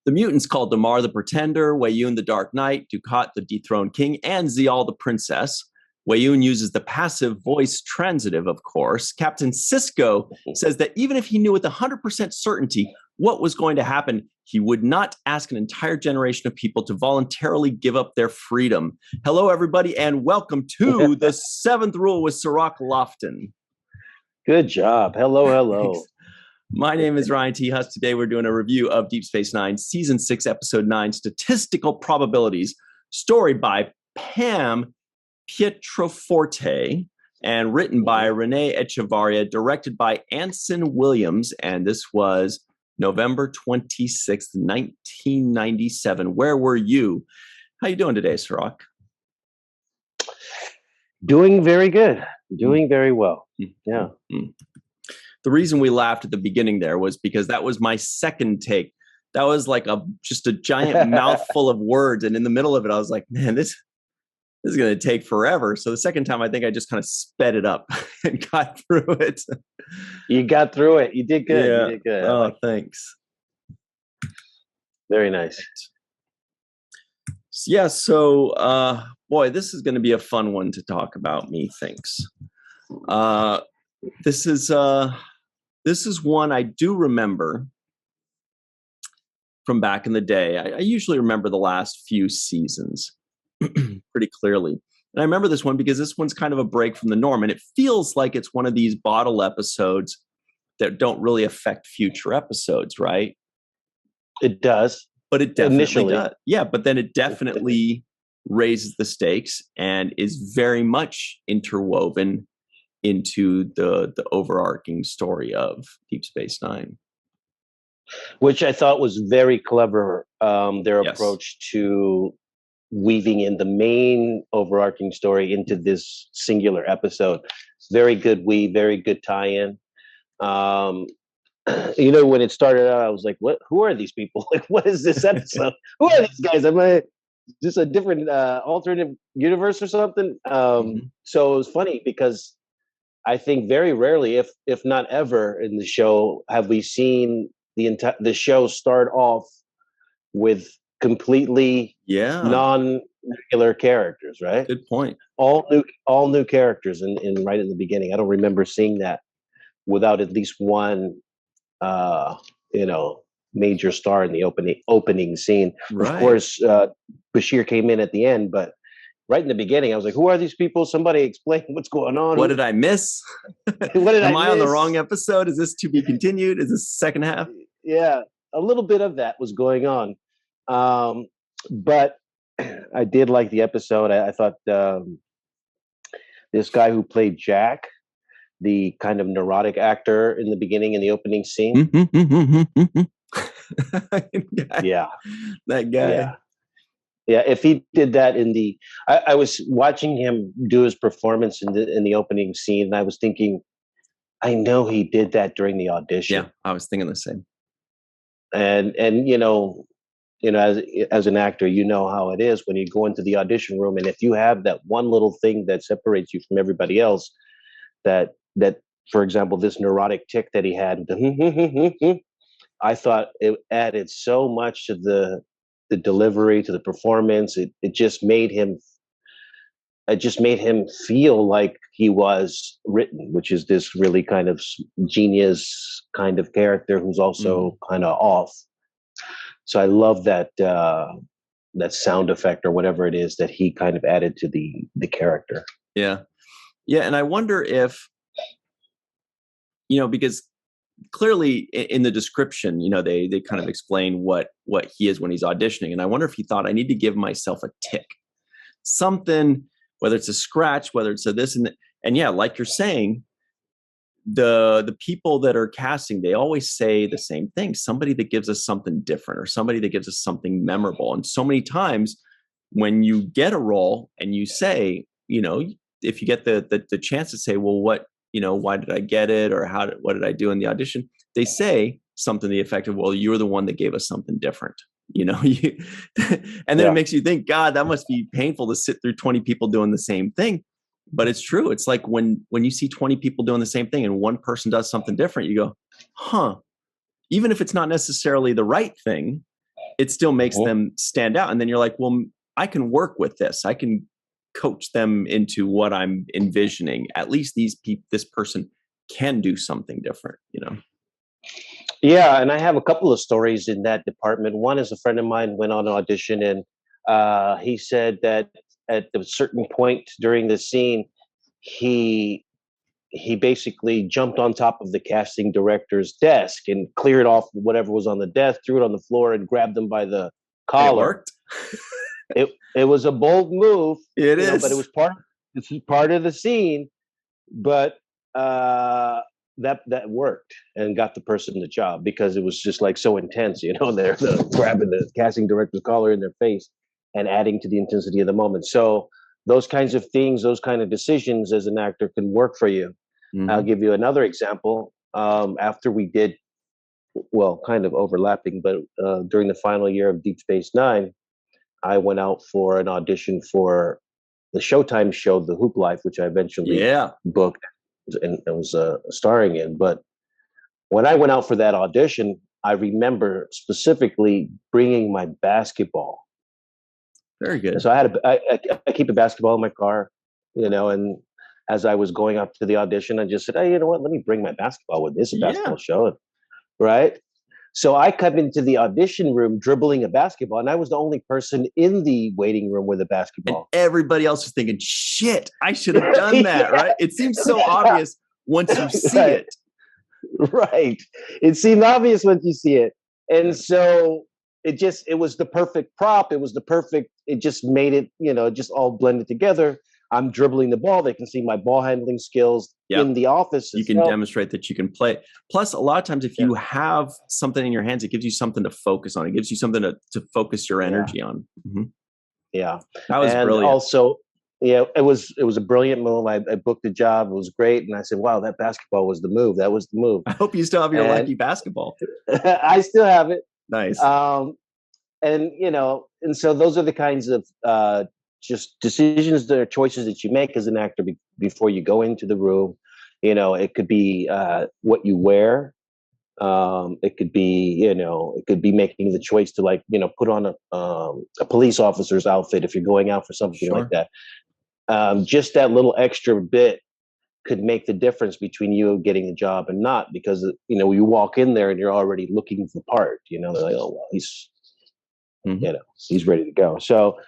The mutants called Damar the Pretender, Weyoun the Dark Knight, Dukat the Dethroned King, and Zial the Princess. Weyoun uses the passive voice transitive, of course. Captain Sisko says that even if he knew with 100% certainty what was going to happen, he would not ask an entire generation of people to voluntarily give up their freedom. Hello, everybody, and welcome to the Seventh Rule with Cirroc Lofton. Good job. Hello. Thanks. My name is Ryan T. Husk. Today we're doing a review of Deep Space Nine, Season 6, Episode 9, Statistical Probabilities, story by Pam Pietroforte, and written by Renee Echevarria, directed by Anson Williams, and this was November 26th, 1997. Where were you? How you doing today, Cirroc? Doing very good. Doing very well. Yeah. The reason we laughed at the beginning there was because that was my second take. That was like just a giant mouthful of words. And in the middle of it, I was like, man, this is going to take forever. So the second time, I think I just kind of sped it up and got through it. You got through it. You did good. Yeah. You did good. Oh, thanks. Very nice. Yeah. So, boy, this is going to be a fun one to talk about, methinks. This is one I do remember from back in the day. I usually remember the last few seasons pretty clearly. And I remember this one because this one's kind of a break from the norm. And it feels like it's one of these bottle episodes that don't really affect future episodes, right? It does. But it definitely Initially. does. Yeah, but then it definitely raises the stakes and is very much interwoven into the overarching story of Deep Space Nine. Which I thought was very clever, their Yes. approach to weaving in the main overarching story into this singular episode. Very good weave, very good tie-in. When it started out, I was like, "What? Who are these people? Like, what is this episode? Who are these guys? Am I just a different alternate universe or something?" So it was funny because I think very rarely, if not ever, in the show have we seen the show start off with completely non-regular characters, right? Good point. All new characters in right in the beginning. I don't remember seeing that without at least one major star in the opening scene. Right. Of course, Bashir came in at the end, but right in the beginning, I was like, "Who are these people? Somebody explain what's going on. What did I miss? Am I on the wrong episode? Is this to be continued? Is this second half?" Yeah, a little bit of that was going on. But I did like the episode. I thought this guy who played Jack, the kind of neurotic actor in the beginning in the opening scene. Yeah. That guy. Yeah, if he did that I was watching him do his performance in the opening scene, and I was thinking, I know he did that during the audition. Yeah, I was thinking the same. And as an actor, you know how it is when you go into the audition room, and if you have that one little thing that separates you from everybody else, that for example, this neurotic tick that he had, I thought it added so much to the delivery, to the performance. It just made him feel like he was written, which is this really kind of genius kind of character who's also kind of off. So I love that sound effect or whatever it is that he kind of added to the character. Yeah. And I wonder if, because clearly in the description, they kind of explain what he is when he's auditioning. And I wonder if he thought, I need to give myself a tick, something, whether it's a scratch, whether it's a this and yeah, like you're saying, the people that are casting, they always say the same thing, somebody that gives us something different or somebody that gives us something memorable. And so many times when you get a role and you say, if you get the chance to say, well, what, why did I get it? Or what did I do in the audition? They say something to the effect of, well, you're the one that gave us something different, and then it makes you think, God, that must be painful to sit through 20 people doing the same thing. But it's true. It's like when you see 20 people doing the same thing and one person does something different, you go, huh, even if it's not necessarily the right thing, it still makes Mhm. them stand out. And then you're like, well, I can work with this. I can coach them into what I'm envisioning. At least this person can do something different, you know? Yeah, and I have a couple of stories in that department. One is a friend of mine went on an audition, and he said that at a certain point during the scene, he he basically jumped on top of the casting director's desk and cleared off whatever was on the desk, threw it on the floor, and grabbed him by the And it collar. worked. It was a bold move, It but it is. was part of the scene. But that worked and got the person the job because it was just like so intense. They're grabbing the casting director's collar in their face and adding to the intensity of the moment. So those kinds of things, those kind of decisions as an actor can work for you. I'll Mhm. give you another example. After we did, well, kind of overlapping, but during the final year of Deep Space Nine, I went out for an audition for the Showtime show, The Hoop Life, which I eventually Yeah. booked and was starring in. But when I went out for that audition, I remember specifically bringing my basketball. Very And good. so I keep a basketball in my car, and as I was going up to the audition, I just said, hey, you know what? Let me bring my basketball with this, a Yeah. basketball show, right? So I come into the audition room dribbling a basketball, and I was the only person in the waiting room with a And basketball. everybody else is thinking, shit, I should have done that, Yeah, right? It seems so obvious once you see right, it. right. It seemed obvious once you see it, Yeah. and so it was the perfect prop. It just made it, just all blended together. I'm dribbling the ball. They can see my ball handling skills Yep. in the office You as can well. demonstrate that you can play. Plus, a lot of times, if Yeah. you have something in your hands, it gives you something to focus on. It gives you something to focus your Yeah. energy on. Mhm. Yeah. That was And brilliant. also, yeah, it was a brilliant move. I booked the job. It was great. And I said, wow, that basketball was the move. That was the move. I hope you still have your And lucky basketball. I still have it. Nice. And so those are the kinds of just decisions, that are choices that you make as an actor before you go into the room. It could be what you wear. It could be, making the choice to put on a police officer's outfit if you're going out for something like Sure. that. Just that little extra bit could make the difference between you getting the job and not, because you walk in there and you're already looking for the part. They're like, oh well, Mhm. he's ready to go. So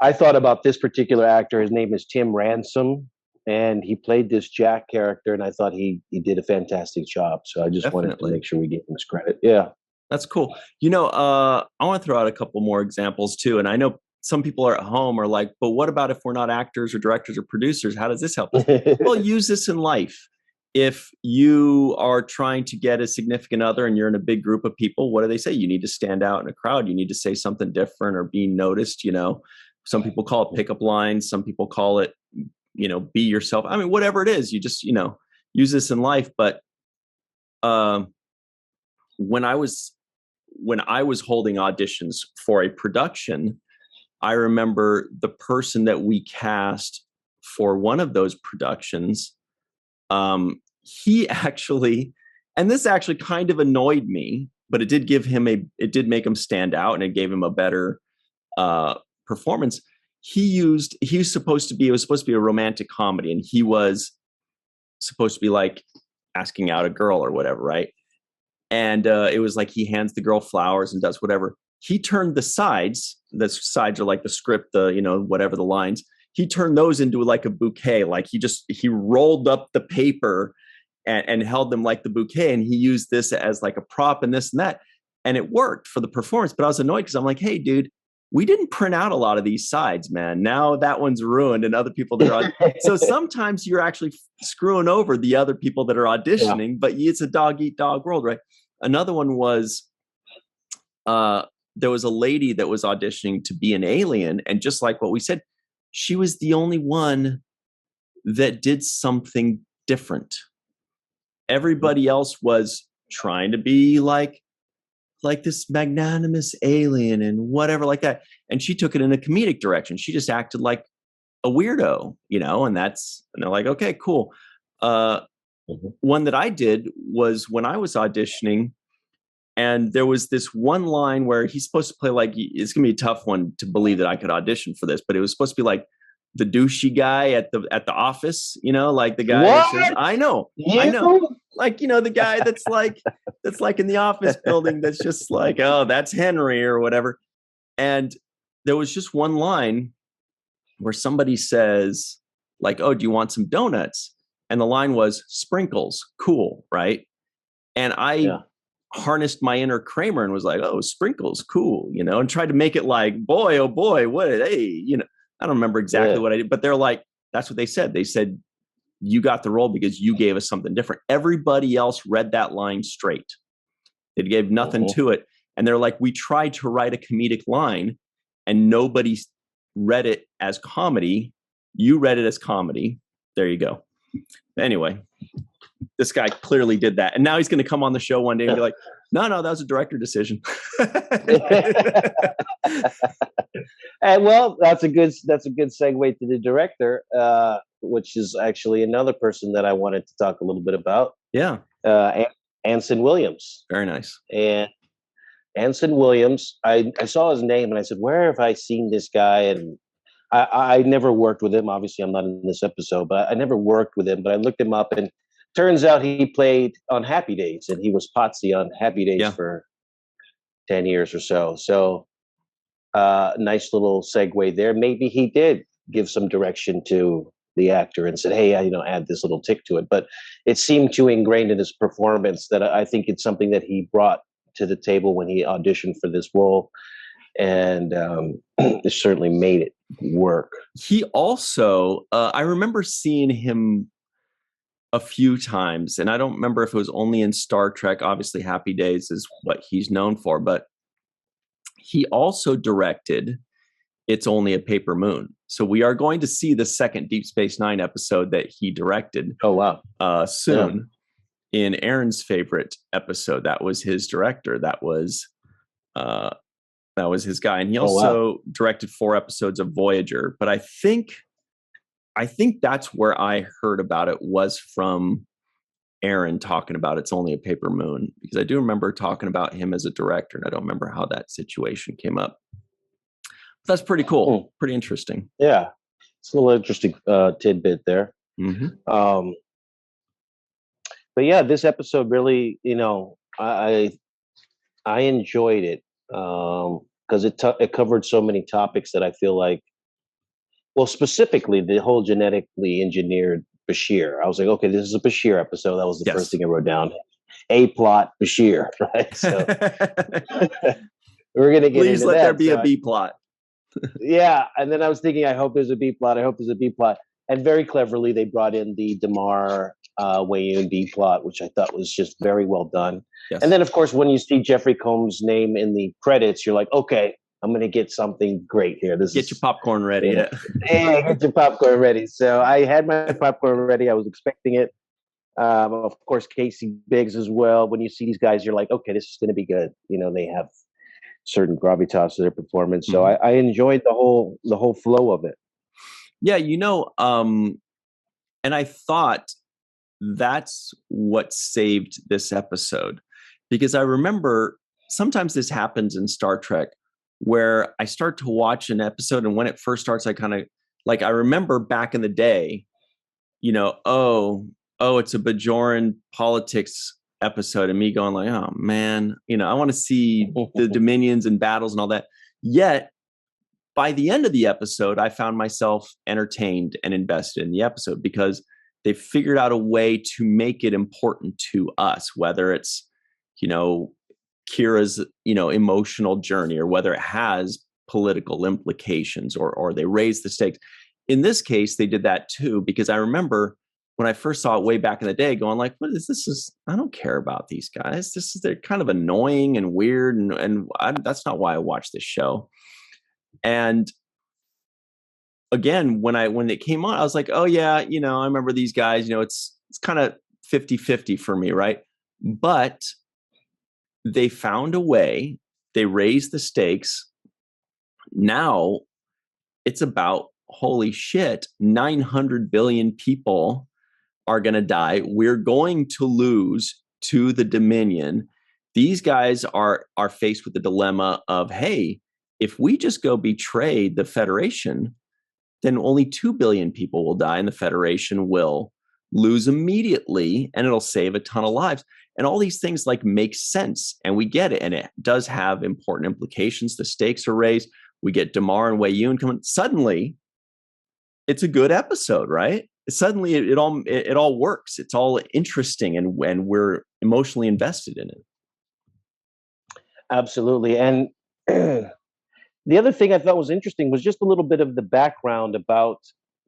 I thought about this particular actor. His name is Tim Ransom, and he played this Jack character, and I thought he did a fantastic job. So I just wanted to Definitely. make sure we give him his credit. Yeah. That's cool. I want to throw out a couple more examples too. And I know some people are at home are like, but what about if we're not actors or directors or producers? How does this help us? Well, use this in life. If you are trying to get a significant other and you're in a big group of people, what do they say? You need to stand out in a crowd. You need to say something different or be noticed. Some people call it pickup lines. Some people call it, be yourself. I mean, whatever it is, you just, use this in life. But when I was holding auditions for a production, I remember the person that we cast for one of those productions. He actually, and this actually kind of annoyed me, but it did make him stand out, and it gave him a better performance. It was supposed to be a romantic comedy, and he was supposed to be like asking out a girl or whatever, right? And it was like he hands the girl flowers and does whatever. He turned the sides are like the script, whatever the lines, he turned those into like a bouquet. Like he rolled up the paper and held them like the bouquet. And he used this as like a prop and this and that. And it worked for the performance. But I was annoyed because I'm like, hey, dude, we didn't print out a lot of these sides, man. Now that one's ruined and other people that are so sometimes you're actually screwing over the other people that are Yeah. auditioning, but it's a dog eat dog world, right? Another one was there was a lady that was auditioning to be an alien, and just like what we said, she was the only one that did something different. Everybody else was trying to be like this magnanimous alien and whatever like that, and she took it in a comedic direction. She just acted like a weirdo, and they're like, okay, cool. One that I did was when I was auditioning, And there was this one line where he's supposed to play like, it's gonna be a tough one to believe that I could audition for this, but it was supposed to be like the douchey guy at the office, like the guy that says, I know, like, the guy that's like in the office building that's just like, oh, that's Henry or whatever. And there was just one line where somebody says like, oh, do you want some donuts? And the line was sprinkles, cool, right? And I harnessed my inner Kramer and was like, oh, sprinkles, cool, and tried to make it like, boy, oh boy, what, hey, I don't remember exactly what I did, but they're like, that's what they said. They said, you got the role because you gave us something different. Everybody else read that line straight. They gave nothing to it. And they're like, we tried to write a comedic line and nobody read it as comedy. You read it as comedy. There you go. Anyway, this guy clearly did that. And now he's going to come on the show one day and be like, no, that was a director decision. And well, that's a good segue to the director, which is actually another person that I wanted to talk a little bit about. Yeah. Anson Williams. Very nice. And Anson Williams, I saw his name and I said, where have I seen this guy? And I never worked with him. Obviously, I'm not in this episode, but I never worked with him. But I looked him up and turns out he played on Happy Days, and he was Potsy on Happy Days for 10 years or so. So nice little segue there. Maybe he did give some direction to the actor and said, hey, add this little tick to it. But it seemed too ingrained in his performance that I think it's something that he brought to the table when he auditioned for this role. And it certainly made it work. He also, I remember seeing him a few times, and I don't remember if it was only in Star Trek. Obviously, Happy Days is what he's known for, but he also directed It's Only a Paper Moon. So we are going to see the second Deep Space Nine episode that he directed. Oh, wow. Soon in Aaron's favorite episode. That was his director. That was his guy. And he also directed 4 episodes of Voyager. But I think that's where I heard about it, was from Aaron talking about It's Only a Paper Moon, because I do remember talking about him as a director, and I don't remember how that situation came up. But that's pretty cool. Pretty interesting. Yeah. It's a little interesting tidbit there. Mm-hmm. But yeah, this episode really, I enjoyed it because it covered so many topics that I feel like, well, specifically the whole genetically engineered Bashir. I was like, okay, this is a Bashir episode. That was the first thing I wrote down. A plot Bashir, right? So we're gonna get Please into let that. there be a B plot. Yeah, and then I was thinking, I hope there's a B plot. And very cleverly, they brought in the Damar Wayne B plot, which I thought was just very well done. Yes. And then, of course, when you see Jeffrey Combs' name in the credits, you're like, okay, I'm going to get something great here. Get your popcorn ready. Yeah, get your popcorn ready. So I had my popcorn ready. I was expecting it. Of course, Casey Biggs as well. When you see these guys, you're like, okay, this is going to be good. They have certain gravitas to their performance. So I enjoyed the whole flow of it. Yeah, and I thought that's what saved this episode, because I remember sometimes this happens in Star Trek where I start to watch an episode, and when it first starts, I kind of like, I remember back in the day, oh, it's a Bajoran politics episode, and me going like, oh man, I want to see the Dominions and battles and all that. Yet by the end of the episode, I found myself entertained and invested in the episode, because they figured out a way to make it important to us, whether it's, Kira's, emotional journey, or whether it has political implications, or they raise the stakes. In this case, they did that too, because I remember when I first saw it way back in the day going like, what is this? I don't care about these guys. They're kind of annoying and weird. And that's not why I watched this show. And again, when it came on, I was like, oh yeah, I remember these guys, it's kind of 50-50 for me. Right. But they found a way, they raised the stakes. Now it's about, holy shit, 900 billion people are going to die. We're going to lose to the Dominion. these guys are faced with the dilemma of, hey, if we just go betray the Federation, then only 2 billion people will die and the Federation will lose immediately and it'll save a ton of lives. And all these things like make sense and we get it. And it does have important implications. The stakes are raised. We get Damar and Wei Yun coming. Suddenly, it's a good episode, right? Suddenly it all works. It's all interesting and we're emotionally invested in it. Absolutely. And the other thing I thought was interesting was just a little bit of the background about,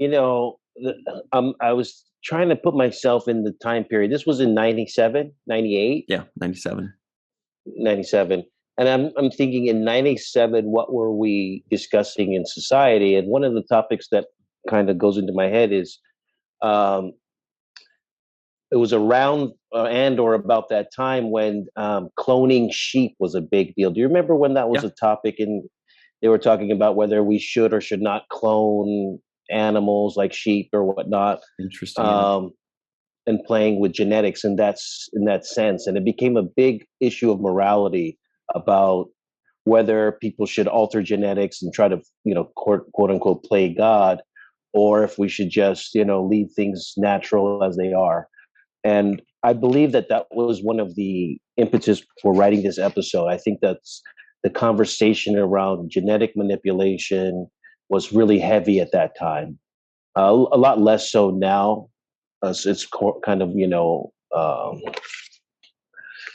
I was trying to put myself in the time period. This was in 97, 98? Yeah, 97. 97. And I'm thinking in 97, what were we discussing in society? And one of the topics that kind of goes into my head is it was around or about that time when cloning sheep was a big deal. Do you remember when that was a topic? And they were talking about whether we should or should not clone animals like sheep or whatnot. Interesting. And playing with genetics in that sense. And it became a big issue of morality about whether people should alter genetics and try to, quote unquote, play God, or if we should just, leave things natural as they are. And I believe that was one of the impetus for writing this episode. I think that's the conversation around genetic manipulation was really heavy at that time. A lot less so now. It's kind of,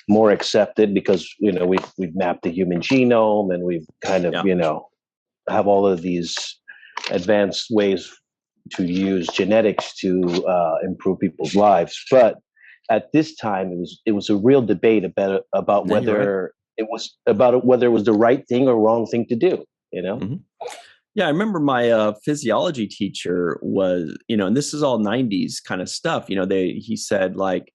more accepted because, we've mapped the human genome and we've kind of, have all of these advanced ways to use genetics to improve people's lives. But at this time, it was a real debate about whether it was the right thing or wrong thing to do, Mm-hmm. Yeah, I remember my physiology teacher was, and this is all 90s kind of stuff. He said like,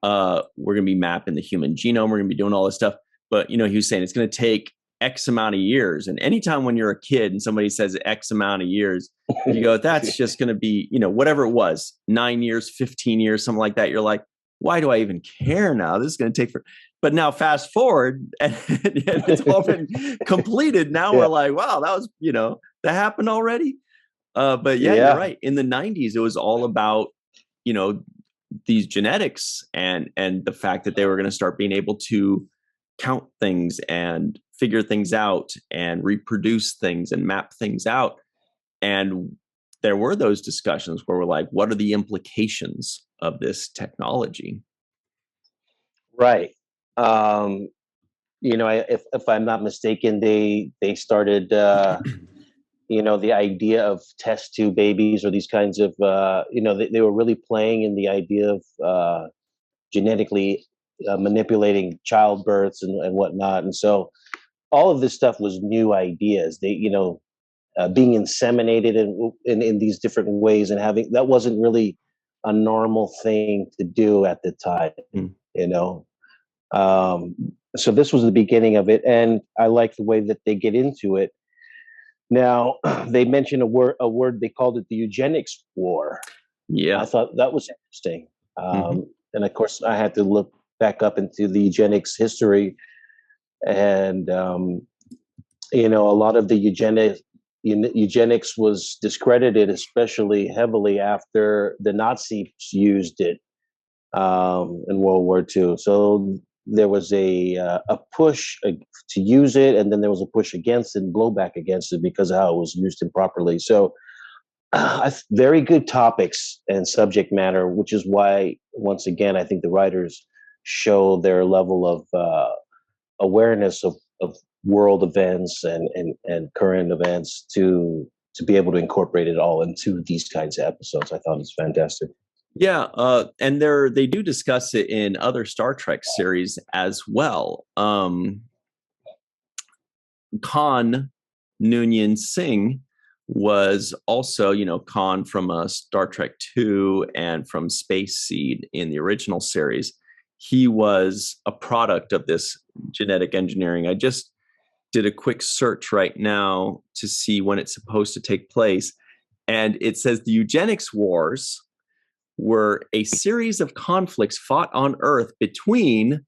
we're going to be mapping the human genome. We're going to be doing all this stuff. But, he was saying it's going to take X amount of years. And anytime when you're a kid and somebody says X amount of years, you go, that's just going to be, whatever it was, 9 years, 15 years, something like that. You're like, why do I even care now? This is going to take But now fast forward and it's all been completed. Now we're like, wow, that was, that happened already. But you're right. In the 90s, it was all about, these genetics and the fact that they were going to start being able to count things and figure things out and reproduce things and map things out. And there were those discussions where we're like, what are the implications of this technology? Right. If I'm not mistaken, they started, the idea of test tube babies or these kinds of, they were really playing in the idea of genetically manipulating childbirths and whatnot. And so all of this stuff was new ideas. They, being inseminated in these different ways and that wasn't really a normal thing to do at the time, So this was the beginning of it. And I like the way that they get into it. Now, they mentioned a word, they called it the eugenics war. Yeah. I thought that was interesting. And of course, I had to look back up into the eugenics history. And, a lot of the eugenics was discredited, especially heavily after the Nazis used it in World War II. So there was a push to use it, and then there was a push against it and blowback against it because of how it was used improperly. So very good topics and subject matter, which is why, once again, I think the writers show their level of awareness of world events and current events to be able to incorporate it all into these kinds of episodes. I thought it's fantastic. Yeah, and they do discuss it in other Star Trek series as well. Khan Noonien Singh was also, Khan from Star Trek II and from Space Seed in the original series. He was a product of this genetic engineering. I just did a quick search right now to see when it's supposed to take place. And it says the eugenics wars were a series of conflicts fought on Earth between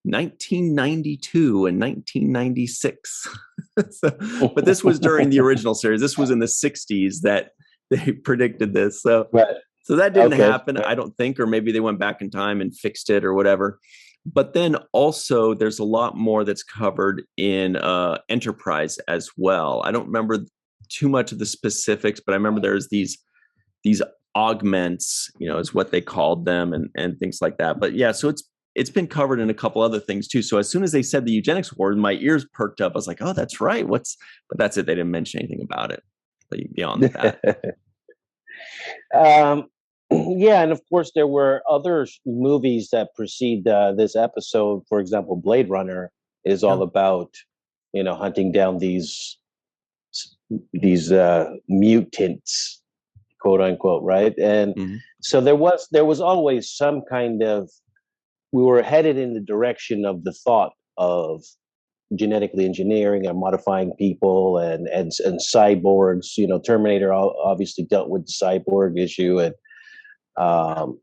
1992 and 1996. But this was during the original series. This was in the 60s that they predicted this. So, right. So that didn't happen, I don't think, or maybe they went back in time and fixed it or whatever. But then also there's a lot more that's covered in Enterprise as well. I don't remember too much of the specifics, but I remember there's these augments, is what they called them, and things like that. But yeah, so it's been covered in a couple other things too. So as soon as they said the eugenics ward, my ears perked up. I was like, oh, that's right. But that's it. They didn't mention anything about it beyond that. Yeah, and of course there were other movies that precede this episode. For example, Blade Runner is all about, hunting down these mutants, quote unquote, right? And so there was always some kind of, we were headed in the direction of the thought of genetically engineering and modifying people and cyborgs. Terminator obviously dealt with the cyborg issue, and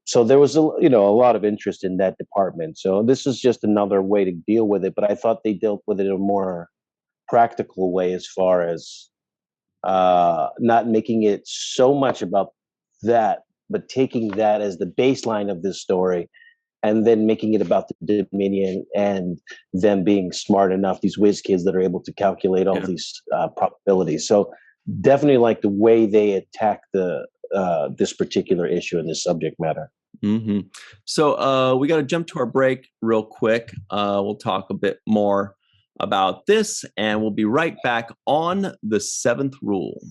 so there was a lot of interest in that department. So this is just another way to deal with it, but I thought they dealt with it in a more practical way, as far as not making it so much about that, but taking that as the baseline of this story, and then making it about the Dominion and them being smart enough, these whiz kids that are able to calculate all these probabilities. So definitely like the way they attack this particular issue and this subject matter. So we got to jump to our break real quick. We'll talk a bit more about this, and we'll be right back on the seventh rule.